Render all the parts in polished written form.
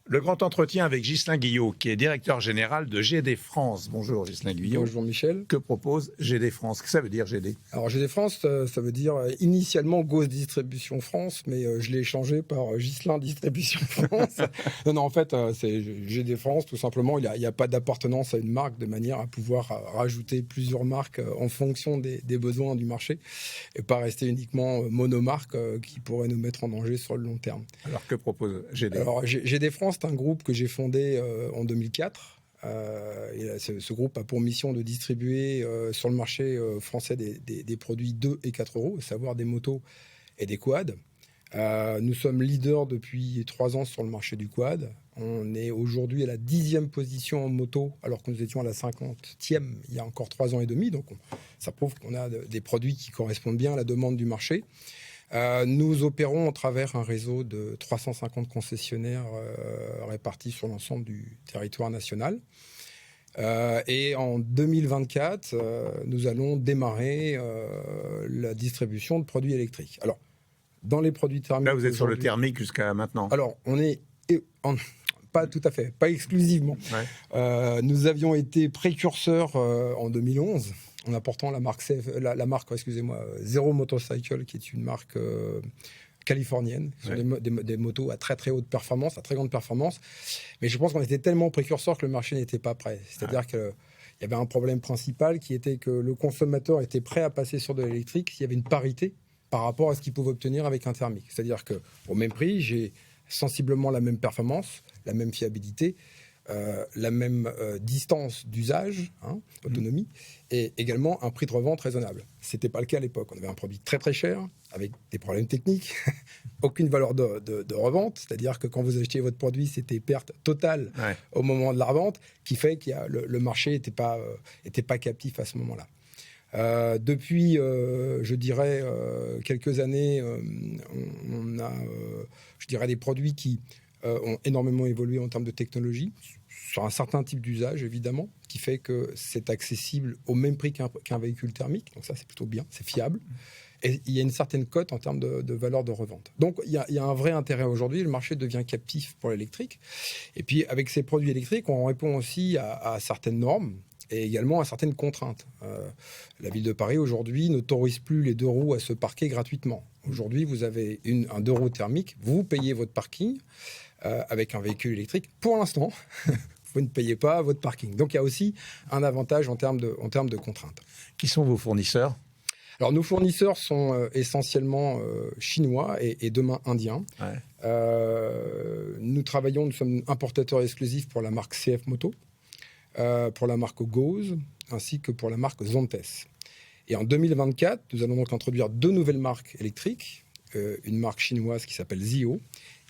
Le grand entretien avec Ghislain Guillot, qui est directeur général de GD France. Bonjour Ghislain Guillot. Bonjour Michel. Que propose GD France? Qu'est-ce que ça veut dire GD? Alors GD France, ça veut dire initialement Gauss Distribution France, mais je l'ai changé par Ghislain Distribution France. non, en fait, c'est GD France, tout simplement. Il n'y a pas d'appartenance à une marque, de manière à pouvoir rajouter plusieurs marques en fonction des besoins du marché, et pas rester uniquement monomarque qui pourrait nous mettre en danger sur le long terme. Alors que propose GD? Alors GD France, c'est un groupe que j'ai fondé en 2004. Ce groupe a pour mission de distribuer sur le marché français des produits 2 et 4 euros, à savoir des motos et des quads. Nous sommes leaders depuis 3 ans sur le marché du quad. On est aujourd'hui à la 10e position en moto, alors que nous étions à la 50e il y a encore 3 ans et demi. Donc ça prouve qu'on a des produits qui correspondent bien à la demande du marché. Nous opérons à travers un réseau de 350 concessionnaires répartis sur l'ensemble du territoire national. Et en 2024, nous allons démarrer la distribution de produits électriques. Alors, dans les produits thermiques... Là, vous êtes sur le thermique jusqu'à maintenant. Alors, on est... Pas tout à fait, pas exclusivement. Ouais. Nous avions été précurseurs en 2011 en apportant la marque Zero Motorcycle, qui est une marque californienne. Ce sont des motos à très très haute performance, à très grande performance. Mais je pense qu'on était tellement précurseurs que le marché n'était pas prêt. C'est-à-dire qu'il y avait un problème principal qui était que le consommateur était prêt à passer sur de l'électrique s'il y avait une parité par rapport à ce qu'il pouvait obtenir avec un thermique. C'est-à-dire qu'au même prix, j'ai sensiblement la même performance, la même fiabilité, la même distance d'usage, autonomie, et également un prix de revente raisonnable. Ce n'était pas le cas à l'époque. On avait un produit très très cher, avec des problèmes techniques, aucune valeur de revente, c'est-à-dire que quand vous achetiez votre produit, c'était perte totale au moment de la revente, qui fait que le marché n'était pas captif à ce moment-là. Depuis, je dirais, quelques années, on a, je dirais, des produits qui ont énormément évolué en termes de technologie, sur un certain type d'usage, évidemment, qui fait que c'est accessible au même prix qu'un véhicule thermique. Donc ça, c'est plutôt bien, c'est fiable. Et il y a une certaine cote en termes de valeur de revente. Donc, il y a un vrai intérêt aujourd'hui. Le marché devient captif pour l'électrique. Et puis, avec ces produits électriques, on répond aussi à certaines normes et également à certaines contraintes. La ville de Paris, aujourd'hui, n'autorise plus les 2 roues à se parquer gratuitement. Aujourd'hui, vous avez un 2 roues thermique, vous payez votre parking avec un véhicule électrique. Pour l'instant, vous ne payez pas votre parking. Donc, il y a aussi un avantage en termes de contraintes. Qui sont vos fournisseurs ? Alors, nos fournisseurs sont essentiellement chinois et demain indiens. Ouais. Nous sommes importateurs exclusifs pour la marque CF Moto, pour la marque Gauss, ainsi que pour la marque Zontes. Et en 2024, nous allons donc introduire 2 nouvelles marques électriques, une marque chinoise qui s'appelle Zio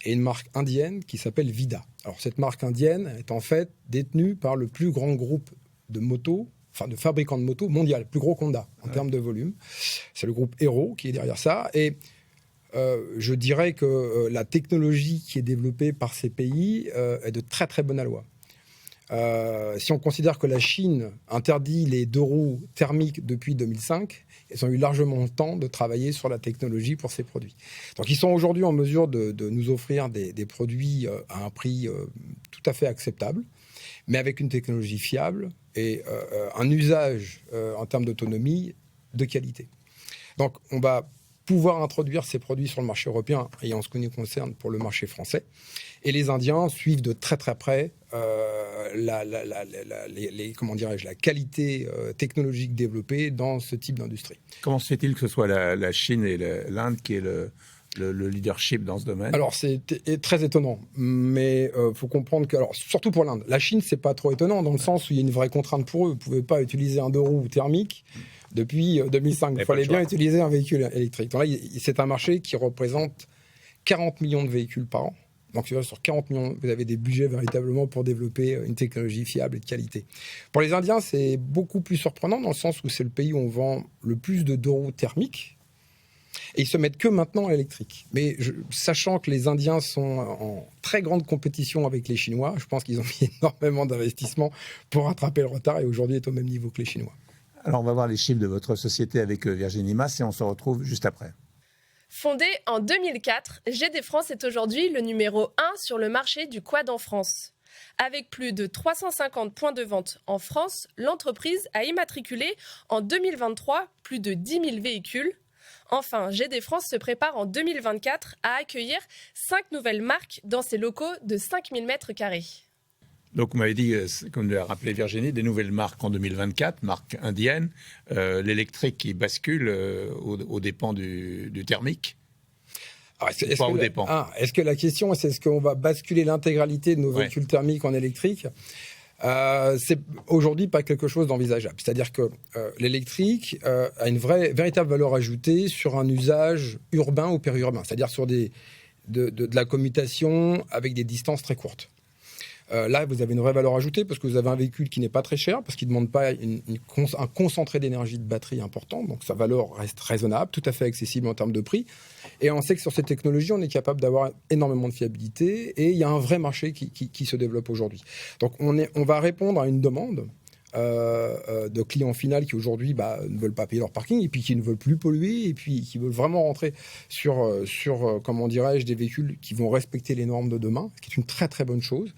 et une marque indienne qui s'appelle Vida. Alors, cette marque indienne est en fait détenue par le plus grand groupe de motos, enfin de fabricants de motos mondial, plus gros qu'Honda en termes de volume. C'est le groupe Hero qui est derrière ça. Et je dirais que la technologie qui est développée par ces pays est de très très bonne aloi. Si on considère que la Chine interdit les 2 roues thermiques depuis 2005, ils ont eu largement le temps de travailler sur la technologie pour ces produits. Donc ils sont aujourd'hui en mesure de nous offrir des produits à un prix tout à fait acceptable, mais avec une technologie fiable et un usage en termes d'autonomie de qualité. Donc on va pouvoir introduire ces produits sur le marché européen et en ce qui nous concerne pour le marché français. Et les Indiens suivent de très très près la qualité technologique développée dans ce type d'industrie. Comment se fait-il que ce soit la Chine et l'Inde qui est le leadership dans ce domaine? Alors, c'est très étonnant, mais faut comprendre que, alors, surtout pour l'Inde, la Chine, c'est pas trop étonnant dans le sens où il y a une vraie contrainte pour eux. Vous ne pouvez pas utiliser un 2 roues thermique depuis 2005. Il fallait bien utiliser un véhicule électrique. Donc là, c'est un marché qui représente 40 millions de véhicules par an. Donc, sur 40 millions, vous avez des budgets véritablement pour développer une technologie fiable et de qualité. Pour les Indiens, c'est beaucoup plus surprenant dans le sens où c'est le pays où on vend le plus de 2 roues thermiques. Et ils se mettent que maintenant à l'électrique. Mais sachant que les Indiens sont en très grande compétition avec les Chinois, je pense qu'ils ont mis énormément d'investissements pour rattraper le retard et aujourd'hui est au même niveau que les Chinois. Alors on va voir les chiffres de votre société avec Virginie Mas et on se retrouve juste après. Fondée en 2004, GD France est aujourd'hui le numéro 1 sur le marché du quad en France. Avec plus de 350 points de vente en France, l'entreprise a immatriculé en 2023 plus de 10 000 véhicules. Enfin, GD France se prépare en 2024 à accueillir 5 nouvelles marques dans ses locaux de 5000 m². Donc, vous m'avez dit, comme l'a rappelé Virginie, des nouvelles marques en 2024, marques indiennes, l'électrique qui bascule aux dépens du thermique. Alors, est-ce que la question, c'est est-ce qu'on va basculer l'intégralité de nos véhicules thermiques en électrique ? C'est aujourd'hui pas quelque chose d'envisageable. C'est-à-dire que l'électrique a une véritable valeur ajoutée sur un usage urbain ou périurbain, c'est-à-dire sur de la commutation avec des distances très courtes. Là, vous avez une vraie valeur ajoutée parce que vous avez un véhicule qui n'est pas très cher, parce qu'il ne demande pas un concentré d'énergie de batterie important. Donc, sa valeur reste raisonnable, tout à fait accessible en termes de prix. Et on sait que sur ces technologies, on est capable d'avoir énormément de fiabilité. Et il y a un vrai marché qui se développe aujourd'hui. Donc, on va répondre à une demande de clients finaux qui aujourd'hui ne veulent pas payer leur parking et puis qui ne veulent plus polluer et puis qui veulent vraiment rentrer sur comment dirais-je, des véhicules qui vont respecter les normes de demain, ce qui est une très très bonne chose.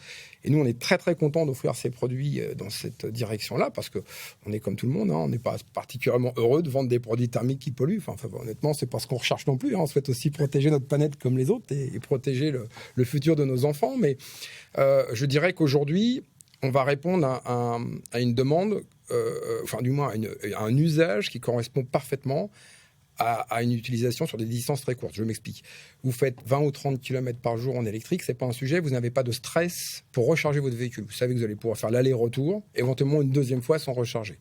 Et nous, on est très très contents d'offrir ces produits dans cette direction-là parce que on est comme tout le monde, on n'est pas particulièrement heureux de vendre des produits thermiques qui polluent. Enfin, honnêtement, c'est pas ce qu'on recherche non plus. On souhaite aussi protéger notre planète comme les autres et protéger le futur de nos enfants. Mais je dirais qu'aujourd'hui, on va répondre à une demande, enfin du moins à un usage qui correspond parfaitement à une utilisation sur des distances très courtes. Je m'explique. Vous faites 20 ou 30 km par jour en électrique, c'est pas un sujet, vous n'avez pas de stress pour recharger votre véhicule. Vous savez que vous allez pouvoir faire l'aller-retour, éventuellement une deuxième fois sans recharger.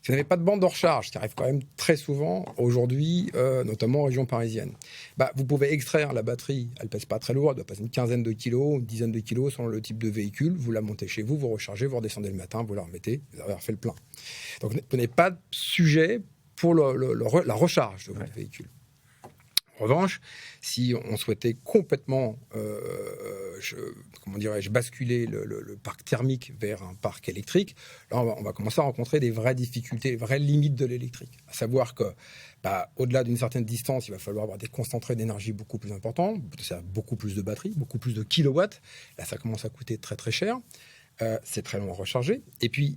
Si vous n'avez pas de bande de recharge, ce qui arrive quand même très souvent aujourd'hui, notamment en région parisienne, vous pouvez extraire la batterie, elle ne pèse pas très lourd, elle doit passer une quinzaine de kilos, une dizaine de kilos selon le type de véhicule, vous la montez chez vous, vous rechargez, vous redescendez le matin, vous la remettez, vous avez refait le plein. Donc vous n'avez pas de sujet pour la recharge de votre véhicule. En revanche, si on souhaitait complètement, basculer le parc thermique vers un parc électrique, là, on va commencer à rencontrer des vraies difficultés, des vraies limites de l'électrique. À savoir que, au-delà d'une certaine distance, il va falloir avoir des concentrés d'énergie beaucoup plus importants, beaucoup plus de batterie, beaucoup plus de kilowatts. Là, ça commence à coûter très très cher. C'est très long à recharger. Et puis,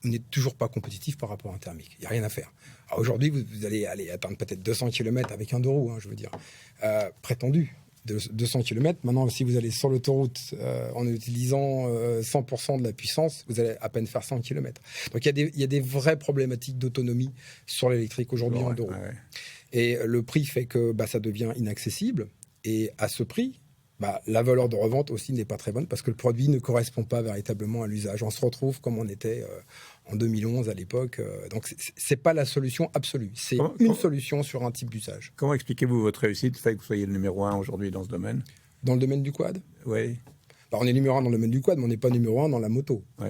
on n'est toujours pas compétitif par rapport à un thermique. Il n'y a rien à faire. Alors aujourd'hui, vous allez atteindre peut-être 200 km avec un 2 roues, je veux dire. Prétendu, 200 km. Maintenant, si vous allez sur l'autoroute en utilisant 100% de la puissance, vous allez à peine faire 100 km. Donc il y a des vraies problématiques d'autonomie sur l'électrique aujourd'hui en 2 roues. Ouais. Et le prix fait que ça devient inaccessible. Et à ce prix, la valeur de revente aussi n'est pas très bonne parce que le produit ne correspond pas véritablement à l'usage. On se retrouve comme on était en 2011 à l'époque. Donc, c'est pas la solution absolue. C'est une solution sur un type d'usage. Comment expliquez-vous votre réussite, le fait que vous soyez le numéro 1 aujourd'hui dans ce domaine ? Dans le domaine du quad ? Oui. On est numéro 1 dans le domaine du quad, mais on n'est pas numéro 1 dans la moto. Oui.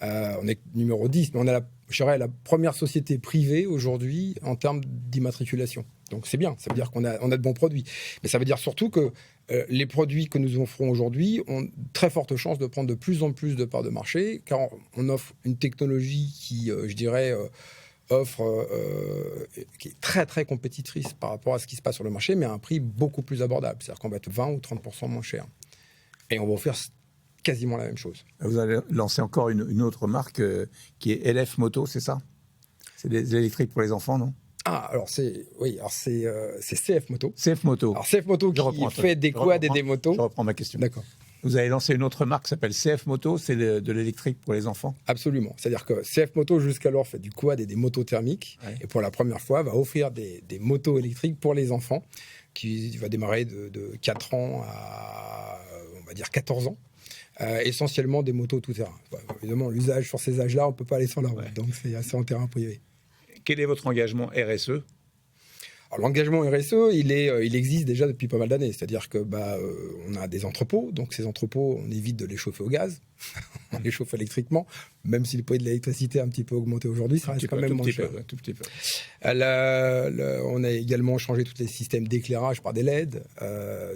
On est numéro 10, mais on est la première société privée aujourd'hui en termes d'immatriculation. Donc c'est bien, ça veut dire qu'on a de bons produits. Mais ça veut dire surtout que les produits que nous offrons aujourd'hui ont très forte chance de prendre de plus en plus de parts de marché, car on offre une technologie qui, qui est très très compétitrice par rapport à ce qui se passe sur le marché, mais à un prix beaucoup plus abordable. C'est-à-dire qu'on va être 20 ou 30% moins cher. Et on va offrir quasiment la même chose. Vous allez lancer encore une autre marque qui est LF Moto, c'est ça ? C'est des électriques pour les enfants, non ? Alors c'est CF Moto. CF Moto. Alors CF Moto qui fait des quads et des motos. Je reprends ma question. D'accord. Vous avez lancé une autre marque qui s'appelle CF Moto, c'est de l'électrique pour les enfants ? Absolument. C'est-à-dire que CF Moto jusqu'alors fait du quad et des motos thermiques, et pour la première fois va offrir des motos électriques pour les enfants, qui va démarrer de 4 ans à, on va dire, 14 ans. Essentiellement des motos tout-terrain. Évidemment, l'usage sur ces âges-là, on ne peut pas aller sur la route, donc c'est assez en terrain privé. Quel est votre engagement RSE ? Alors, l'engagement RSE, il existe déjà depuis pas mal d'années. C'est-à-dire que on a des entrepôts, donc ces entrepôts, on évite de les chauffer au gaz, on les chauffe électriquement, même si le prix de l'électricité a un petit peu augmenté aujourd'hui, ça reste quand même moins cher. Tout petit peu. On a également changé tous les systèmes d'éclairage par des LED,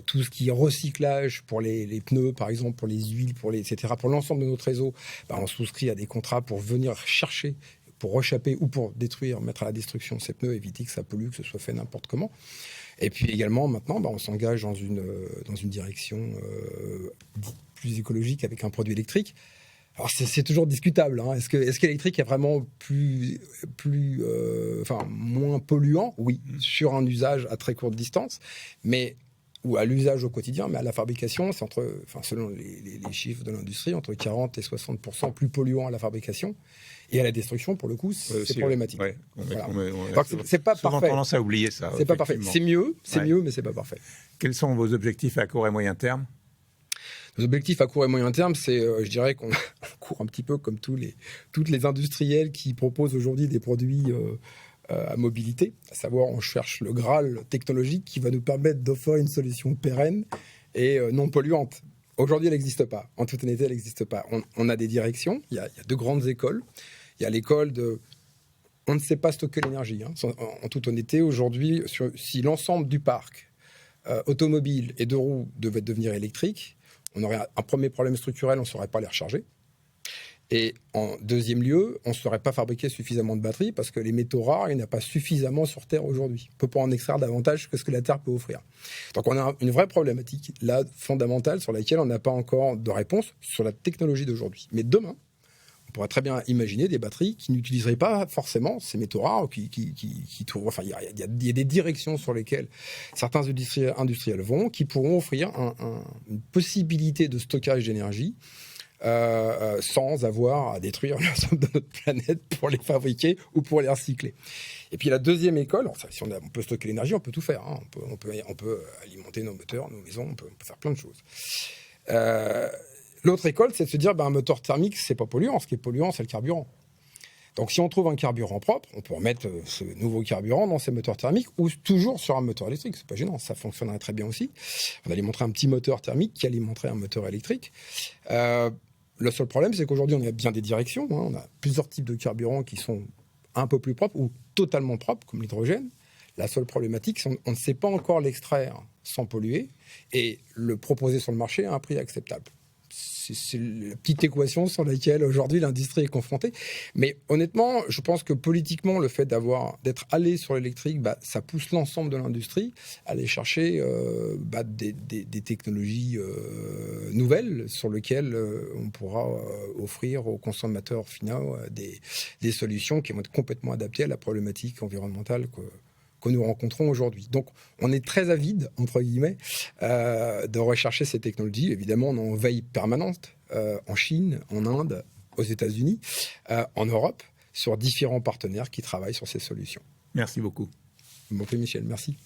tout ce qui est recyclage pour les pneus, par exemple, pour les huiles, etc. Pour l'ensemble de notre réseau, on souscrit à des contrats pour venir chercher pour rechapper ou pour détruire, mettre à la destruction ces pneus, éviter que ça pollue, que ce soit fait n'importe comment. Et puis également, maintenant, on s'engage dans une direction plus écologique avec un produit électrique. Alors c'est toujours discutable. Hein. Est-ce que l'électrique est vraiment moins polluant? Oui, sur un usage à très courte distance, ou à l'usage au quotidien, mais à la fabrication, c'est selon les chiffres de l'industrie, entre 40 et 60% plus polluant à la fabrication. Et à la destruction, pour le coup, c'est problématique. Ouais. C'est pas souvent parfait. Tendance à oublier ça. C'est pas parfait. C'est mieux, mais c'est pas parfait. Quels sont vos objectifs à court et moyen terme? Nos objectifs à court et moyen terme, c'est, je dirais qu'on court un petit peu comme toutes les industriels qui proposent aujourd'hui des produits à mobilité, à savoir on cherche le Graal technologique qui va nous permettre d'offrir une solution pérenne et non polluante. Aujourd'hui, elle n'existe pas. En toute honnêteté, elle n'existe pas. On a des directions. Il y a deux grandes écoles. Il y a l'école de... On ne sait pas stocker l'énergie. Hein. En toute honnêteté, aujourd'hui, si l'ensemble du parc automobile et de roues devait devenir électrique, on aurait un premier problème structurel, on ne saurait pas les recharger. Et en deuxième lieu, on ne saurait pas fabriquer suffisamment de batteries parce que les métaux rares, il n'y en a pas suffisamment sur Terre aujourd'hui. On ne peut pas en extraire davantage que ce que la Terre peut offrir. Donc on a une vraie problématique là, fondamentale, sur laquelle on n'a pas encore de réponse sur la technologie d'aujourd'hui. Mais demain, on pourrait très bien imaginer des batteries qui n'utiliseraient pas forcément ces métaux rares, il y a des directions sur lesquelles certains industriels vont, qui pourront offrir une possibilité de stockage d'énergie sans avoir à détruire l'ensemble de notre planète pour les fabriquer ou pour les recycler. Et puis la deuxième école, si on peut stocker l'énergie, on peut tout faire. Hein. On peut alimenter nos moteurs, nos maisons, on peut faire plein de choses. L'autre école, c'est de se dire un moteur thermique, c'est pas polluant. Ce qui est polluant, c'est le carburant. Donc, si on trouve un carburant propre, on peut remettre ce nouveau carburant dans ces moteurs thermiques ou toujours sur un moteur électrique. C'est pas gênant, ça fonctionnerait très bien aussi. On alimenterait un petit moteur thermique qui alimenterait un moteur électrique. Le seul problème, c'est qu'aujourd'hui, on a bien des directions. Hein. On a plusieurs types de carburants qui sont un peu plus propres ou totalement propres, comme l'hydrogène. La seule problématique, c'est qu'on ne sait pas encore l'extraire sans polluer et le proposer sur le marché à un prix acceptable. C'est la petite équation sur laquelle aujourd'hui l'industrie est confrontée. Mais honnêtement, je pense que politiquement, le fait d'être allé sur l'électrique, ça pousse l'ensemble de l'industrie à aller chercher des technologies nouvelles sur lesquelles on pourra offrir aux consommateurs finaux des solutions qui vont être complètement adaptées à la problématique environnementale que nous rencontrons aujourd'hui. Donc, on est très avide, entre guillemets, de rechercher ces technologies. Évidemment, on est en veille permanente en Chine, en Inde, aux États-Unis, en Europe, sur différents partenaires qui travaillent sur ces solutions. Merci beaucoup. Bon, Michel, merci.